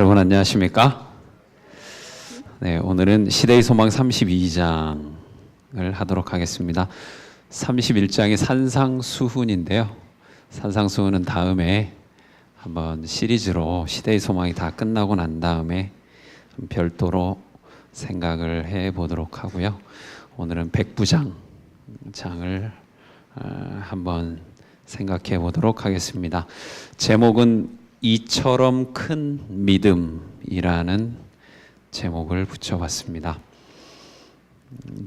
여러분 안녕하십니까? 네, 오늘은 시대의 소망 32장을 하도록 하겠습니다. 31장이 산상수훈인데요. 산상수훈은 다음에 한번 시리즈로 시대의 소망이 다 끝나고 난 다음에 별도로 생각을 해보도록 하고요. 오늘은 백부장 장을 한번 생각해 보도록 하겠습니다. 제목은 이처럼 큰 믿음이라는 제목을 붙여봤습니다.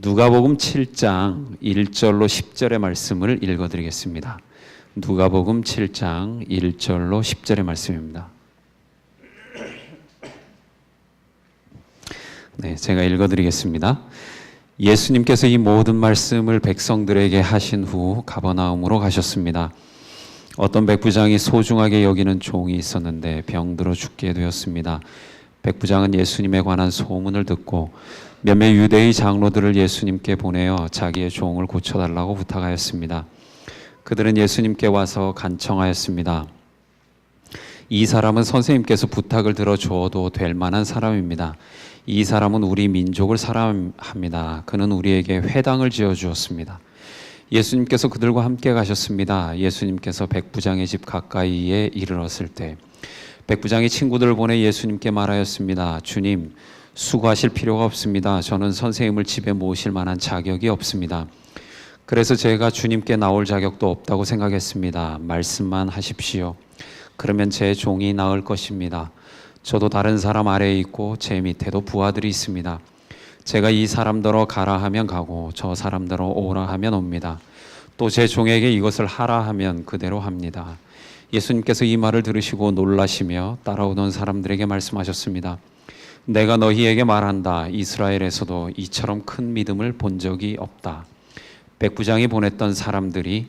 누가복음 7장 1절로 10절의 말씀을 읽어드리겠습니다. 누가복음 7장 1절로 10절의 말씀입니다. 네, 제가 읽어드리겠습니다. 예수님께서 이 모든 말씀을 백성들에게 하신 후 가버나움으로 가셨습니다. 어떤 백부장이 소중하게 여기는 종이 있었는데 병들어 죽게 되었습니다. 백부장은 예수님에 관한 소문을 듣고 몇몇 유대의 장로들을 예수님께 보내어 자기의 종을 고쳐달라고 부탁하였습니다. 그들은 예수님께 와서 간청하였습니다. 이 사람은 선생님께서 부탁을 들어줘도 될 만한 사람입니다. 이 사람은 우리 민족을 사랑합니다. 그는 우리에게 회당을 지어주었습니다. 예수님께서 그들과 함께 가셨습니다. 예수님께서 백부장의 집 가까이에 이르렀을 때 백부장이 친구들을 보내 예수님께 말하였습니다. 주님, 수고하실 필요가 없습니다. 저는 선생님을 집에 모실 만한 자격이 없습니다. 그래서 제가 주님께 나올 자격도 없다고 생각했습니다. 말씀만 하십시오. 그러면 제 종이 나을 것입니다. 저도 다른 사람 아래에 있고 제 밑에도 부하들이 있습니다. 제가 이 사람더러 가라 하면 가고 저 사람더러 오라 하면 옵니다. 또 제 종에게 이것을 하라 하면 그대로 합니다. 예수님께서 이 말을 들으시고 놀라시며 따라오던 사람들에게 말씀하셨습니다. 내가 너희에게 말한다. 이스라엘에서도 이처럼 큰 믿음을 본 적이 없다. 백부장이 보냈던 사람들이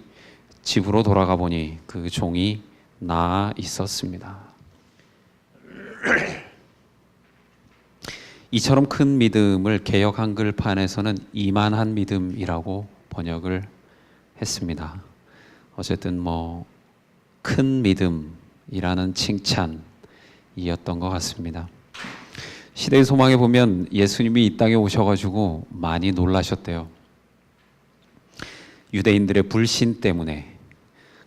집으로 돌아가 보니 그 종이 나아 있었습니다. 이처럼 큰 믿음을 개역 한글판에서는 이만한 믿음이라고 번역을 했습니다. 어쨌든 큰 믿음이라는 칭찬이었던 것 같습니다. 시대의 소망에 보면 예수님이 이 땅에 오셔가지고 많이 놀라셨대요. 유대인들의 불신 때문에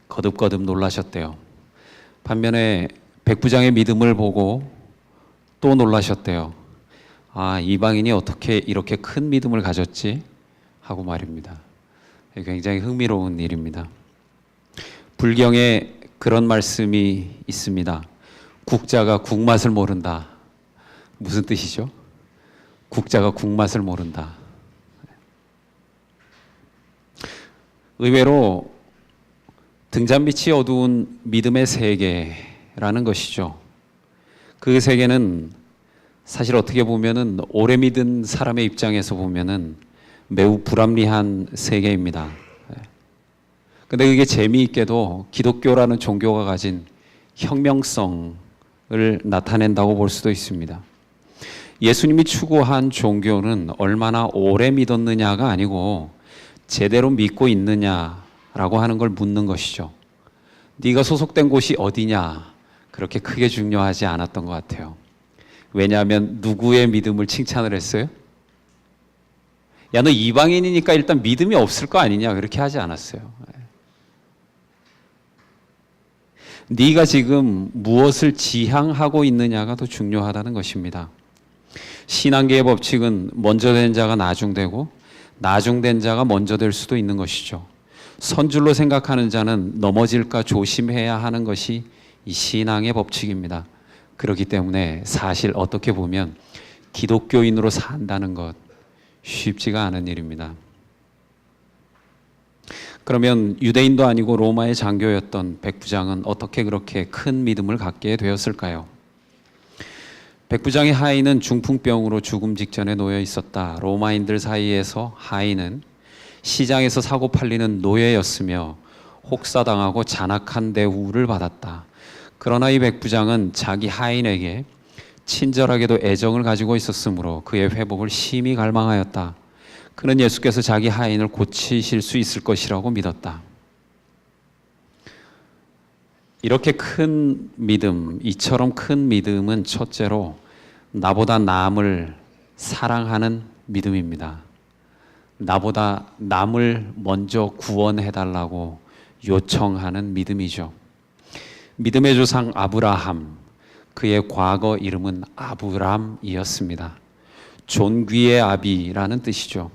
거듭거듭 놀라셨대요. 반면에 백부장의 믿음을 보고 또 놀라셨대요. 아, 이방인이 어떻게 이렇게 큰 믿음을 가졌지? 하고 말입니다. 굉장히 흥미로운 일입니다. 불경에 그런 말씀이 있습니다. 국자가 국맛을 모른다. 무슨 뜻이죠? 국자가 국맛을 모른다. 의외로 등잔빛이 어두운 믿음의 세계라는 것이죠. 그 세계는 사실 어떻게 보면은 오래 믿은 사람의 입장에서 보면은 매우 불합리한 세계입니다. 근데 그게 재미있게도 기독교라는 종교가 가진 혁명성을 나타낸다고 볼 수도 있습니다. 예수님이 추구한 종교는 얼마나 오래 믿었느냐가 아니고 제대로 믿고 있느냐라고 하는 걸 묻는 것이죠. 네가 소속된 곳이 어디냐 그렇게 크게 중요하지 않았던 것 같아요. 왜냐하면 누구의 믿음을 칭찬을 했어요? 야, 너 이방인이니까 일단 믿음이 없을 거 아니냐 그렇게 하지 않았어요. 네가 지금 무엇을 지향하고 있느냐가 더 중요하다는 것입니다. 신앙계의 법칙은 먼저 된 자가 나중되고 나중된 자가 먼저 될 수도 있는 것이죠. 선줄로 생각하는 자는 넘어질까 조심해야 하는 것이 이 신앙의 법칙입니다. 그렇기 때문에 사실 어떻게 보면 기독교인으로 산다는 것 쉽지가 않은 일입니다. 그러면 유대인도 아니고 로마의 장교였던 백부장은 어떻게 그렇게 큰 믿음을 갖게 되었을까요? 백부장의 하인은 중풍병으로 죽음 직전에 놓여 있었다. 로마인들 사이에서 하인은 시장에서 사고 팔리는 노예였으며 혹사당하고 잔악한 대우를 받았다. 그러나 이 백부장은 자기 하인에게 친절하게도 애정을 가지고 있었으므로 그의 회복을 심히 갈망하였다. 그는 예수께서 자기 하인을 고치실 수 있을 것이라고 믿었다. 이렇게 큰 믿음, 이처럼 큰 믿음은 첫째로 나보다 남을 사랑하는 믿음입니다. 나보다 남을 먼저 구원해달라고 요청하는 믿음이죠. 믿음의 조상 아브라함, 그의 과거 이름은 아브람이었습니다. 존귀의 아비라는 뜻이죠.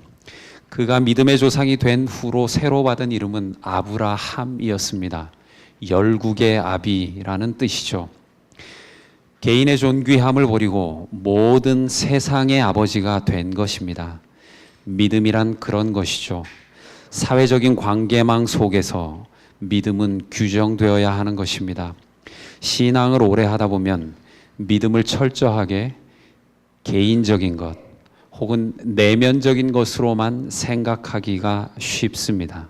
그가 믿음의 조상이 된 후로 새로 받은 이름은 아브라함이었습니다. 열국의 아비라는 뜻이죠. 개인의 존귀함을 버리고 모든 세상의 아버지가 된 것입니다. 믿음이란 그런 것이죠. 사회적인 관계망 속에서 믿음은 규정되어야 하는 것입니다. 신앙을 오래 하다 보면 믿음을 철저하게 개인적인 것 혹은 내면적인 것으로만 생각하기가 쉽습니다.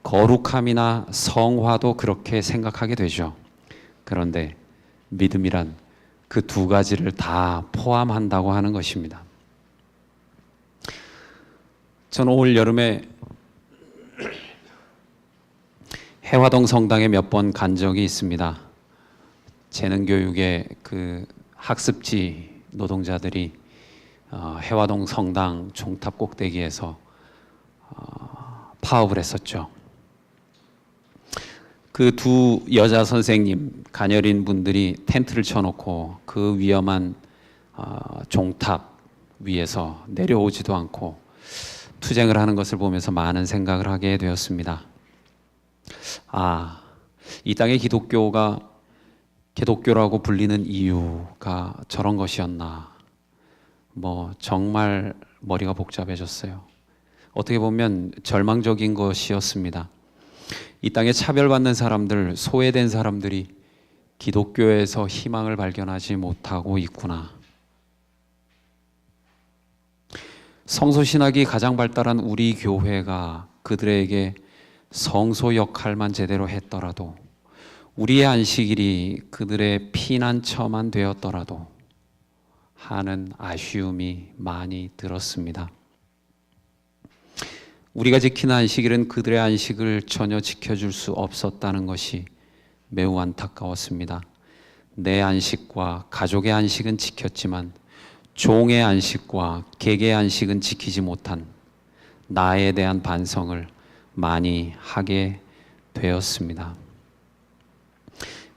거룩함이나 성화도 그렇게 생각하게 되죠. 그런데 믿음이란 그 두 가지를 다 포함한다고 하는 것입니다. 저는 올 여름에 해화동 성당에 몇 번 간 적이 있습니다. 재능교육의 그 학습지 노동자들이 해화동 성당 종탑 꼭대기에서 파업을 했었죠. 그 두 여자 선생님, 가녀린 분들이 텐트를 쳐놓고 그 위험한 종탑 위에서 내려오지도 않고 투쟁을 하는 것을 보면서 많은 생각을 하게 되었습니다. 이 땅의 기독교라고 불리는 이유가 저런 것이었나. 정말 머리가 복잡해졌어요. 어떻게 보면 절망적인 것이었습니다. 이 땅에 차별받는 사람들, 소외된 사람들이 기독교에서 희망을 발견하지 못하고 있구나. 성소신학이 가장 발달한 우리 교회가 그들에게 성소 역할만 제대로 했더라도, 우리의 안식일이 그들의 피난처만 되었더라도 하는 아쉬움이 많이 들었습니다. 우리가 지키는 안식일은 그들의 안식을 전혀 지켜줄 수 없었다는 것이 매우 안타까웠습니다. 내 안식과 가족의 안식은 지켰지만 종의 안식과 객의 안식은 지키지 못한 나에 대한 반성을 많이 하게 되었습니다.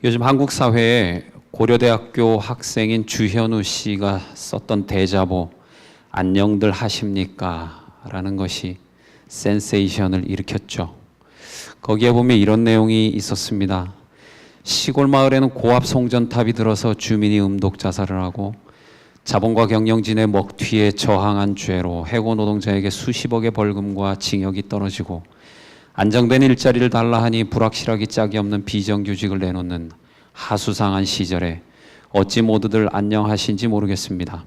요즘 한국 사회에 고려대학교 학생인 주현우 씨가 썼던 대자보 안녕들 하십니까? 라는 것이 센세이션을 일으켰죠. 거기에 보면 이런 내용이 있었습니다. 시골 마을에는 고압 송전탑이 들어서 주민이 음독 자살을 하고 자본과 경영진의 먹튀에 저항한 죄로 해고 노동자에게 수십억의 벌금과 징역이 떨어지고 안정된 일자리를 달라 하니 불확실하기 짝이 없는 비정규직을 내놓는 하수상한 시절에 어찌 모두들 안녕하신지 모르겠습니다.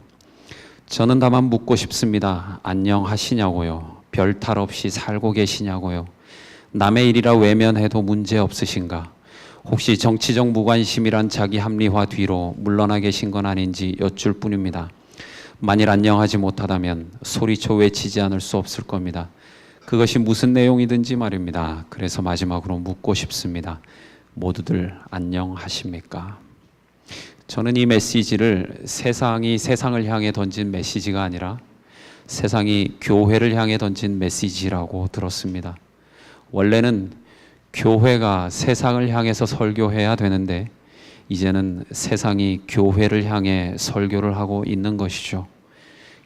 저는 다만 묻고 싶습니다. 안녕하시냐고요? 별 탈 없이 살고 계시냐고요? 남의 일이라 외면해도 문제 없으신가? 혹시 정치적 무관심이란 자기 합리화 뒤로 물러나 계신 건 아닌지 여쭐 뿐입니다. 만일 안녕하지 못하다면 소리쳐 외치지 않을 수 없을 겁니다. 그것이 무슨 내용이든지 말입니다. 그래서 마지막으로 묻고 싶습니다. 모두들 안녕하십니까? 저는 이 메시지를 세상이 세상을 향해 던진 메시지가 아니라 세상이 교회를 향해 던진 메시지라고 들었습니다. 원래는 교회가 세상을 향해서 설교해야 되는데 이제는 세상이 교회를 향해 설교를 하고 있는 것이죠.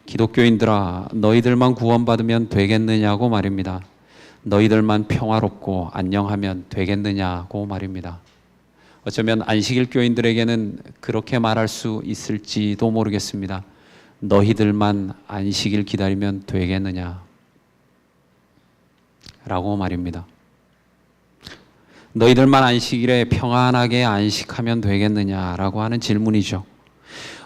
기독교인들아, 너희들만 구원받으면 되겠느냐고 말입니다. 너희들만 평화롭고 안녕하면 되겠느냐고 말입니다. 어쩌면 안식일 교인들에게는 그렇게 말할 수 있을지도 모르겠습니다. 너희들만 안식일 기다리면 되겠느냐 라고 말입니다. 너희들만 안식일에 평안하게 안식하면 되겠느냐라고 하는 질문이죠.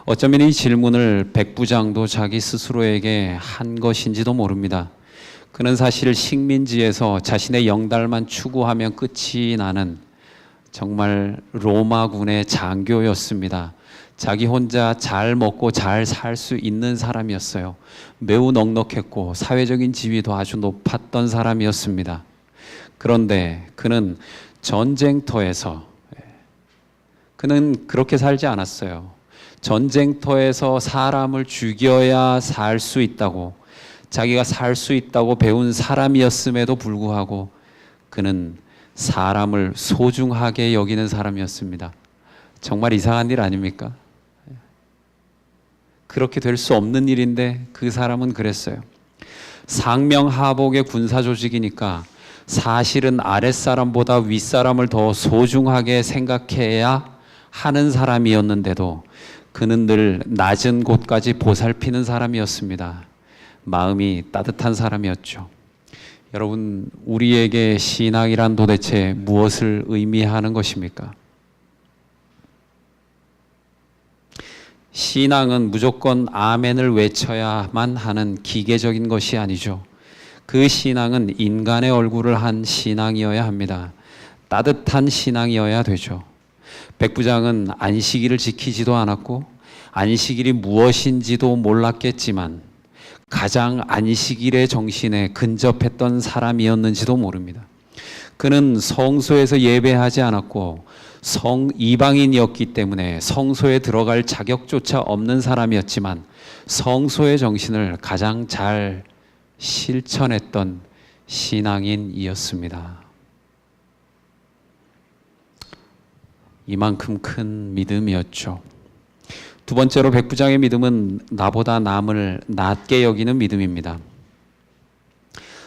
어쩌면 이 질문을 백부장도 자기 스스로에게 한 것인지도 모릅니다. 그는 사실 식민지에서 자신의 영달만 추구하면 끝이 나는 정말 로마군의 장교였습니다. 자기 혼자 잘 먹고 잘 살 수 있는 사람이었어요. 매우 넉넉했고 사회적인 지위도 아주 높았던 사람이었습니다. 그런데 그는 전쟁터에서 그는 그렇게 살지 않았어요. 전쟁터에서 사람을 죽여야 살 수 있다고, 자기가 살 수 있다고 배운 사람이었음에도 불구하고 그는 사람을 소중하게 여기는 사람이었습니다. 정말 이상한 일 아닙니까? 그렇게 될 수 없는 일인데 그 사람은 그랬어요. 상명하복의 군사 조직이니까 사실은 아랫사람보다 윗사람을 더 소중하게 생각해야 하는 사람이었는데도 그는 늘 낮은 곳까지 보살피는 사람이었습니다. 마음이 따뜻한 사람이었죠. 여러분, 우리에게 신앙이란 도대체 무엇을 의미하는 것입니까? 신앙은 무조건 아멘을 외쳐야만 하는 기계적인 것이 아니죠. 그 신앙은 인간의 얼굴을 한 신앙이어야 합니다. 따뜻한 신앙이어야 되죠. 백부장은 안식일을 지키지도 않았고 안식일이 무엇인지도 몰랐겠지만 가장 안식일의 정신에 근접했던 사람이었는지도 모릅니다. 그는 성소에서 예배하지 않았고 이방인이었기 때문에 성소에 들어갈 자격조차 없는 사람이었지만 성소의 정신을 가장 잘 실천했던 신앙인이었습니다. 이만큼 큰 믿음이었죠. 두 번째로 백부장의 믿음은 나보다 남을 낮게 여기는 믿음입니다.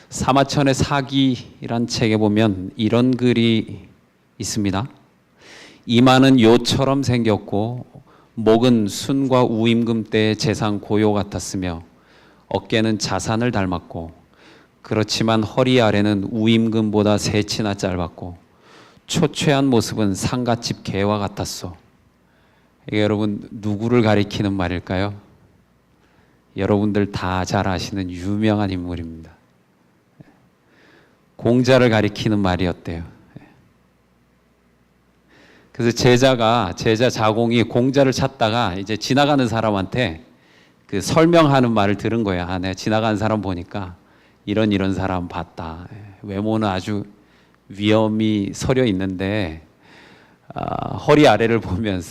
사마천의 사기란 책에 보면 이런 글이 있습니다. 이마는 요처럼 생겼고 목은 순과 우임금 때의 재상 고요 같았으며 어깨는 자산을 닮았고 그렇지만 허리 아래는 우임금보다 3치나 짧았고 초췌한 모습은 상갓집 개와 같았소. 이게 여러분 누구를 가리키는 말일까요? 여러분들 다 잘 아시는 유명한 인물입니다. 공자를 가리키는 말이었대요. 그래서 제자 자공이 공자를 찾다가 이제 지나가는 사람한테 그 설명하는 말을 들은 거예요. 아, 내가 지나가는 사람 보니까 이런 사람 봤다. 외모는 아주 위엄이 서려 있는데 허리 아래를 보면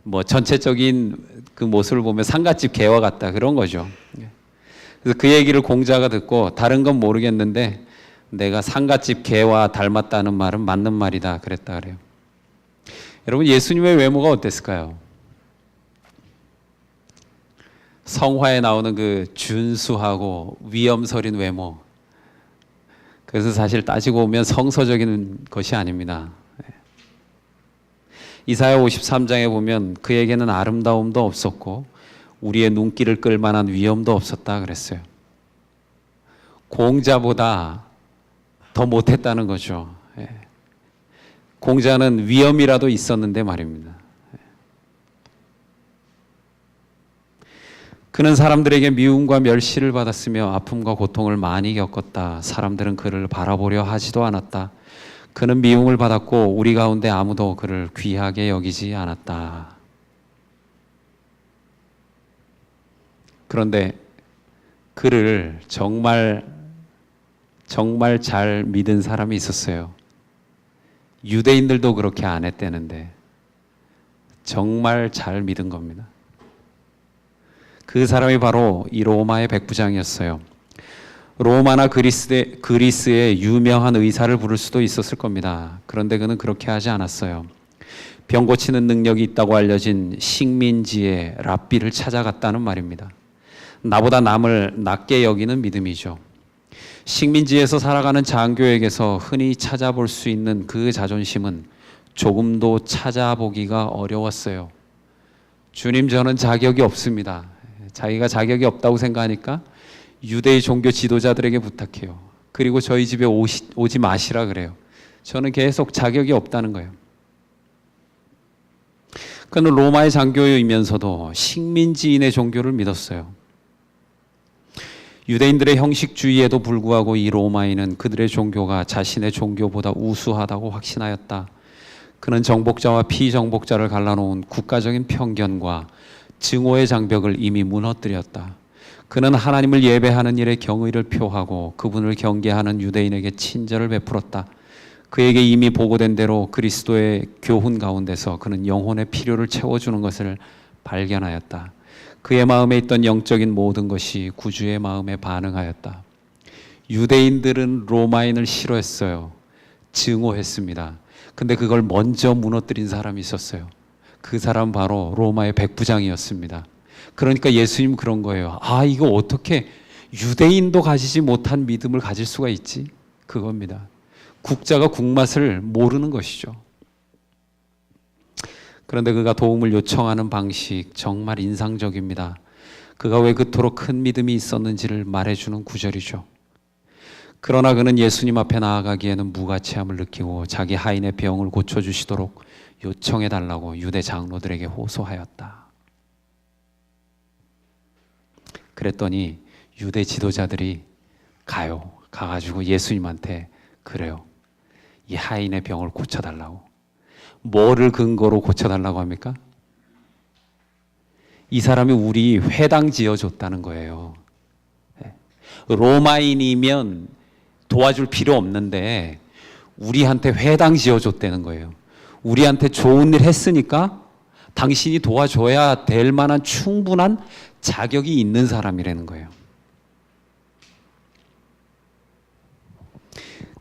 뭐 전체적인 그 모습을 보면 상갓집 개와 같다 그런 거죠. 그래서 그 얘기를 공자가 듣고 다른 건 모르겠는데 내가 상갓집 개와 닮았다는 말은 맞는 말이다 그랬다 그래요. 여러분 예수님의 외모가 어땠을까요? 성화에 나오는 그 준수하고 위엄서린 외모. 그래서 사실 따지고 보면 성서적인 것이 아닙니다. 이사야 53장에 보면 그에게는 아름다움도 없었고 우리의 눈길을 끌만한 위엄도 없었다 그랬어요. 공자보다 더 못했다는 거죠. 공자는 위엄이라도 있었는데 말입니다. 그는 사람들에게 미움과 멸시를 받았으며 아픔과 고통을 많이 겪었다. 사람들은 그를 바라보려 하지도 않았다. 그는 미움을 받았고 우리 가운데 아무도 그를 귀하게 여기지 않았다. 그런데 그를 정말 잘 믿은 사람이 있었어요. 유대인들도 그렇게 안 했다는데 정말 잘 믿은 겁니다. 그 사람이 바로 이 로마의 백부장이었어요. 로마나 그리스의 유명한 의사를 부를 수도 있었을 겁니다. 그런데 그는 그렇게 하지 않았어요. 병 고치는 능력이 있다고 알려진 식민지의 랍비를 찾아갔다는 말입니다. 나보다 남을 낮게 여기는 믿음이죠. 식민지에서 살아가는 장교에게서 흔히 찾아볼 수 있는 그 자존심은 조금도 찾아보기가 어려웠어요. 주님, 저는 자격이 없습니다. 자기가 자격이 없다고 생각하니까 유대의 종교 지도자들에게 부탁해요. 그리고 저희 집에 오지 마시라 그래요. 저는 계속 자격이 없다는 거예요. 그는 로마의 장교이면서도 식민지인의 종교를 믿었어요. 유대인들의 형식주의에도 불구하고 이 로마인은 그들의 종교가 자신의 종교보다 우수하다고 확신하였다. 그는 정복자와 피정복자를 갈라놓은 국가적인 편견과 증오의 장벽을 이미 무너뜨렸다. 그는 하나님을 예배하는 일에 경의를 표하고 그분을 경계하는 유대인에게 친절을 베풀었다. 그에게 이미 보고된 대로 그리스도의 교훈 가운데서 그는 영혼의 필요를 채워주는 것을 발견하였다. 그의 마음에 있던 영적인 모든 것이 구주의 마음에 반응하였다. 유대인들은 로마인을 싫어했어요. 증오했습니다. 근데 그걸 먼저 무너뜨린 사람이 있었어요. 그 사람 바로 로마의 백부장이었습니다. 그러니까 예수님 그런 거예요. 아, 이거 어떻게 유대인도 가지지 못한 믿음을 가질 수가 있지? 그겁니다. 국자가 국맛을 모르는 것이죠. 그런데 그가 도움을 요청하는 방식 정말 인상적입니다. 그가 왜 그토록 큰 믿음이 있었는지를 말해주는 구절이죠. 그러나 그는 예수님 앞에 나아가기에는 무가치함을 느끼고 자기 하인의 병을 고쳐주시도록 요청해달라고 유대 장로들에게 호소하였다. 그랬더니 유대 지도자들이 가가지고 예수님한테 그래요. 이 하인의 병을 고쳐달라고. 뭐를 근거로 고쳐달라고 합니까? 이 사람이 우리 회당 지어줬다는 거예요. 로마인이면 도와줄 필요 없는데 우리한테 회당 지어줬다는 거예요. 우리한테 좋은 일 했으니까 당신이 도와줘야 될 만한 충분한 자격이 있는 사람이라는 거예요.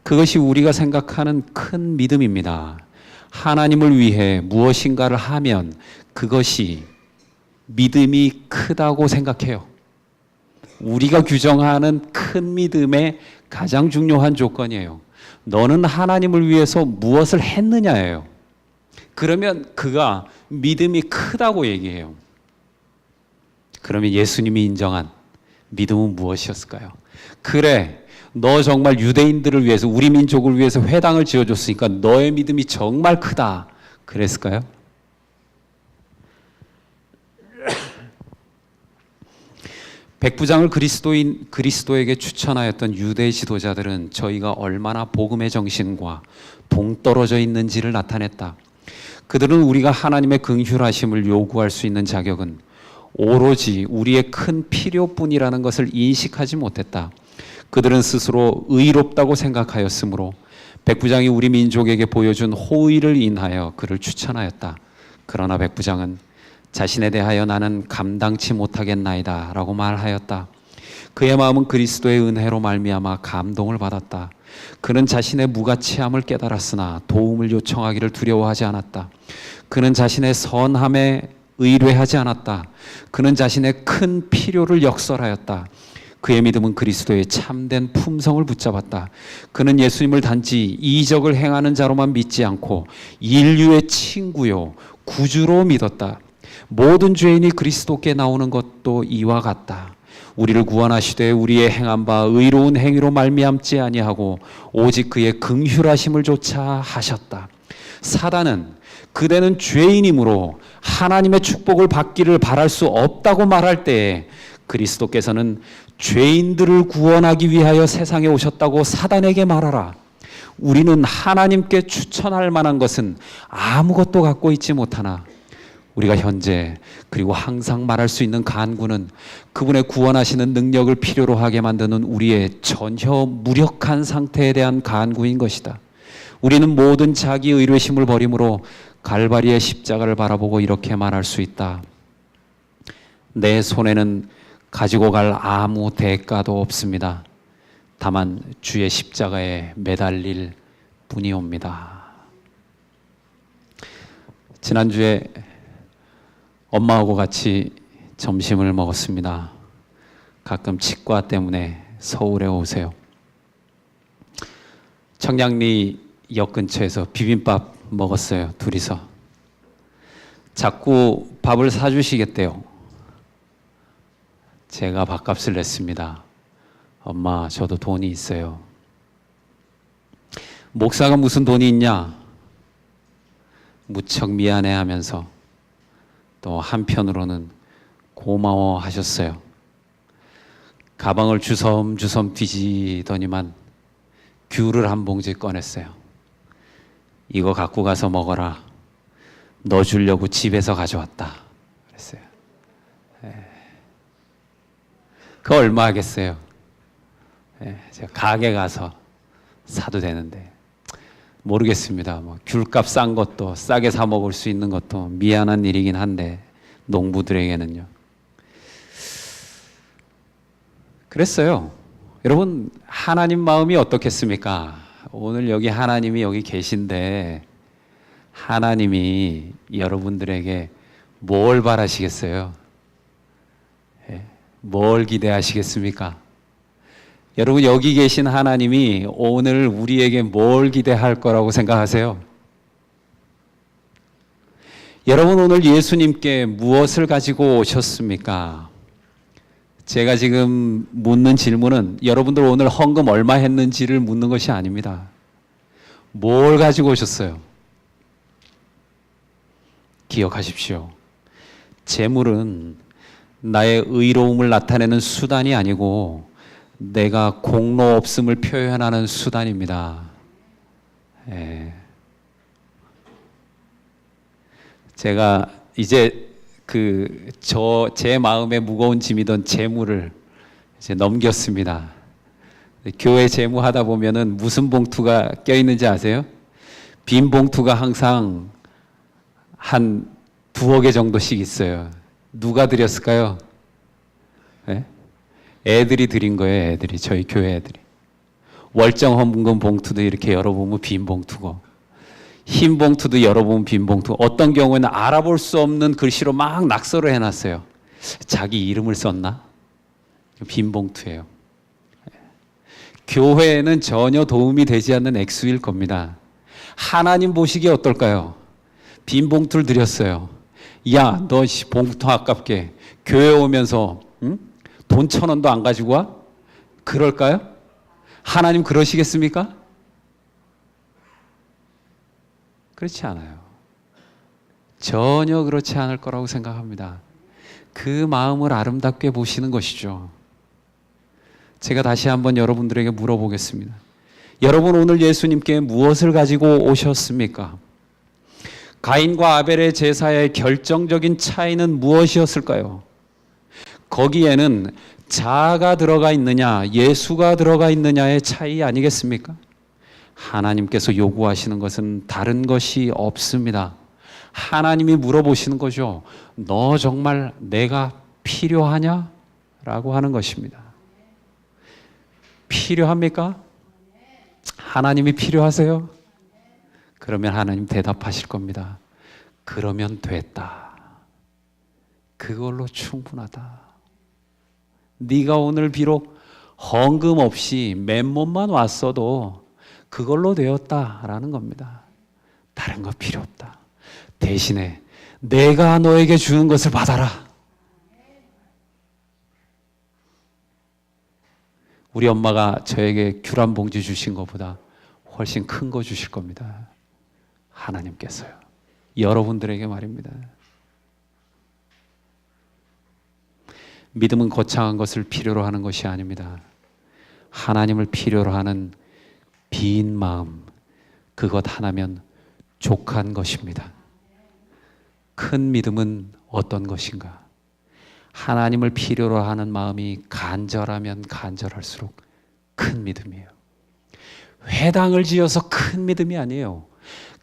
그것이 우리가 생각하는 큰 믿음입니다. 하나님을 위해 무엇인가를 하면 그것이 믿음이 크다고 생각해요. 우리가 규정하는 큰 믿음의 가장 중요한 조건이에요. 너는 하나님을 위해서 무엇을 했느냐예요. 그러면 그가 믿음이 크다고 얘기해요. 그러면 예수님이 인정한 믿음은 무엇이었을까요? 그래, 너 정말 유대인들을 위해서, 우리 민족을 위해서 회당을 지어줬으니까 너의 믿음이 정말 크다. 그랬을까요? 백부장을 그리스도에게 추천하였던 유대 지도자들은 저희가 얼마나 복음의 정신과 동떨어져 있는지를 나타냈다. 그들은 우리가 하나님의 긍휼하심을 요구할 수 있는 자격은 오로지 우리의 큰 필요뿐이라는 것을 인식하지 못했다. 그들은 스스로 의롭다고 생각하였으므로 백부장이 우리 민족에게 보여준 호의를 인하여 그를 추천하였다. 그러나 백부장은 자신에 대하여 나는 감당치 못하겠나이다 라고 말하였다. 그의 마음은 그리스도의 은혜로 말미암아 감동을 받았다. 그는 자신의 무가치함을 깨달았으나 도움을 요청하기를 두려워하지 않았다. 그는 자신의 선함에 의뢰하지 않았다. 그는 자신의 큰 필요를 역설하였다. 그의 믿음은 그리스도의 참된 품성을 붙잡았다. 그는 예수님을 단지 이적을 행하는 자로만 믿지 않고 인류의 친구요 구주로 믿었다. 모든 죄인이 그리스도께 나오는 것도 이와 같다. 우리를 구원하시되 우리의 행한 바 의로운 행위로 말미암지 아니하고 오직 그의 긍휼하심을 조차 하셨다. 사단은 그대는 죄인이므로 하나님의 축복을 받기를 바랄 수 없다고 말할 때에 그리스도께서는 죄인들을 구원하기 위하여 세상에 오셨다고 사단에게 말하라. 우리는 하나님께 추천할 만한 것은 아무것도 갖고 있지 못하나 우리가 현재 그리고 항상 말할 수 있는 간구는 그분의 구원하시는 능력을 필요로 하게 만드는 우리의 전혀 무력한 상태에 대한 간구인 것이다. 우리는 모든 자기 의뢰심을 버림으로 갈바리의 십자가를 바라보고 이렇게 말할 수 있다. 내 손에는 가지고 갈 아무 대가도 없습니다. 다만 주의 십자가에 매달릴 뿐이옵니다. 지난주에 엄마하고 같이 점심을 먹었습니다. 가끔 치과 때문에 서울에 오세요. 청량리 역 근처에서 비빔밥 먹었어요. 둘이서. 자꾸 밥을 사주시겠대요. 제가 밥값을 냈습니다. 엄마, 저도 돈이 있어요. 목사가 무슨 돈이 있냐? 무척 미안해 하면서 또 한편으로는 고마워 하셨어요. 가방을 주섬주섬 뒤지더니만 귤을 한 봉지 꺼냈어요. 이거 갖고 가서 먹어라. 너 주려고 집에서 가져왔다. 그랬어요. 그거 얼마 하겠어요? 제가 가게 가서 사도 되는데 모르겠습니다. 뭐 귤값 싼 것도 싸게 사 먹을 수 있는 것도 미안한 일이긴 한데 농부들에게는요. 그랬어요. 여러분, 하나님 마음이 어떻겠습니까? 오늘 여기 하나님이 여기 계신데 하나님이 여러분들에게 뭘 바라시겠어요? 예, 뭘 기대하시겠습니까? 여러분, 여기 계신 하나님이 오늘 우리에게 뭘 기대할 거라고 생각하세요? 여러분, 오늘 예수님께 무엇을 가지고 오셨습니까? 제가 지금 묻는 질문은 여러분들 오늘 헌금 얼마 했는지를 묻는 것이 아닙니다. 뭘 가지고 오셨어요? 기억하십시오. 재물은 나의 의로움을 나타내는 수단이 아니고 내가 공로 없음을 표현하는 수단입니다. 예. 제가 이제 제 마음에 무거운 짐이던 재물을 이제 넘겼습니다. 교회 재무 하다 보면은 무슨 봉투가 껴있는지 아세요? 빈 봉투가 항상 한 2억 개 정도씩 있어요. 누가 드렸을까요? 네? 애들이 드린 거예요. 애들이, 저희 교회 애들이. 월정 헌금 봉투도 이렇게 열어보면 빈 봉투고 흰 봉투도 열어보면 빈 봉투. 어떤 경우에는 알아볼 수 없는 글씨로 막 낙서를 해놨어요. 자기 이름을 썼나? 빈 봉투예요. 교회에는 전혀 도움이 되지 않는 액수일 겁니다. 하나님 보시기에 어떨까요? 빈 봉투를 드렸어요. 야, 너 봉투 아깝게 교회 오면서 응? 돈 1,000원도 안 가지고 와? 그럴까요? 하나님 그러시겠습니까? 그렇지 않아요. 전혀 그렇지 않을 거라고 생각합니다. 그 마음을 아름답게 보시는 것이죠. 제가 다시 한번 여러분들에게 물어보겠습니다. 여러분, 오늘 예수님께 무엇을 가지고 오셨습니까? 가인과 아벨의 제사의 결정적인 차이는 무엇이었을까요? 거기에는 자아가 들어가 있느냐, 예수가 들어가 있느냐의 차이 아니겠습니까? 하나님께서 요구하시는 것은 다른 것이 없습니다. 하나님이 물어보시는 거죠. 너 정말 내가 필요하냐? 라고 하는 것입니다. 필요합니까? 하나님이 필요하세요? 그러면 하나님 대답하실 겁니다. 그러면 됐다. 그걸로 충분하다. 네가 오늘 비록 헌금 없이 맨몸만 왔어도 그걸로 되었다라는 겁니다. 다른 거 필요 없다. 대신에 내가 너에게 주는 것을 받아라. 우리 엄마가 저에게 귤 한 봉지 주신 것보다 훨씬 큰 거 주실 겁니다. 하나님께서요. 여러분들에게 말입니다. 믿음은 거창한 것을 필요로 하는 것이 아닙니다. 하나님을 필요로 하는 빈 마음, 그것 하나면 족한 것입니다. 큰 믿음은 어떤 것인가? 하나님을 필요로 하는 마음이 간절하면 간절할수록 큰 믿음이에요. 회당을 지어서 큰 믿음이 아니에요.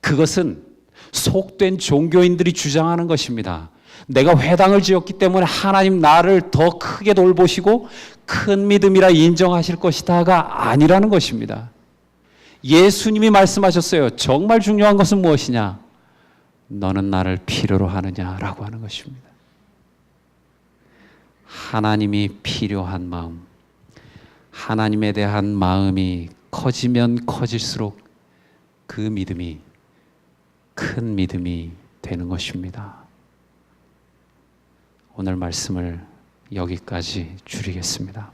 그것은 속된 종교인들이 주장하는 것입니다. 내가 회당을 지었기 때문에 하나님 나를 더 크게 돌보시고 큰 믿음이라 인정하실 것이다가 아니라는 것입니다. 예수님이 말씀하셨어요. 정말 중요한 것은 무엇이냐? 너는 나를 필요로 하느냐라고 하는 것입니다. 하나님이 필요한 마음, 하나님에 대한 마음이 커지면 커질수록 그 믿음이 큰 믿음이 되는 것입니다. 오늘 말씀을 여기까지 줄이겠습니다.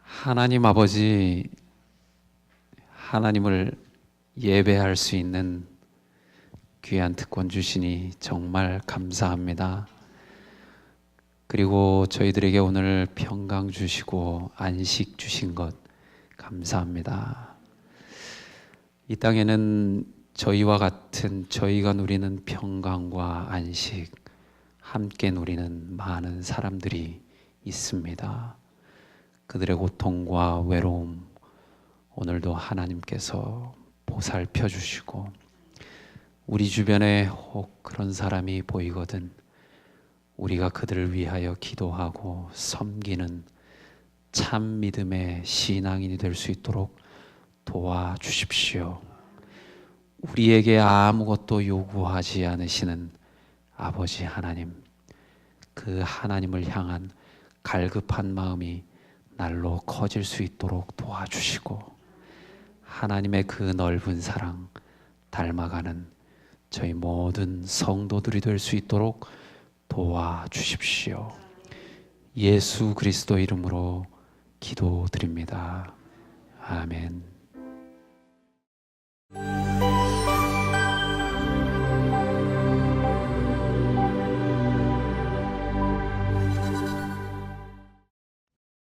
하나님 아버지, 하나님을 예배할 수 있는 귀한 특권 주시니 정말 감사합니다. 그리고 저희들에게 오늘 평강 주시고 안식 주신 것 감사합니다. 이 땅에는 저희와 같은 저희가 누리는 평강과 안식 함께 누리는 많은 사람들이 있습니다. 그들의 고통과 외로움, 오늘도 하나님께서 보살펴 주시고 우리 주변에 혹 그런 사람이 보이거든 우리가 그들을 위하여 기도하고 섬기는 참 믿음의 신앙인이 될 수 있도록 도와주십시오. 우리에게 아무것도 요구하지 않으시는 아버지 하나님, 그 하나님을 향한 갈급한 마음이 날로 커질 수 있도록 도와주시고 하나님의 그 넓은 사랑 닮아가는 저희 모든 성도들이 될 수 있도록 도와주십시오. 예수 그리스도 이름으로 기도드립니다. 아멘.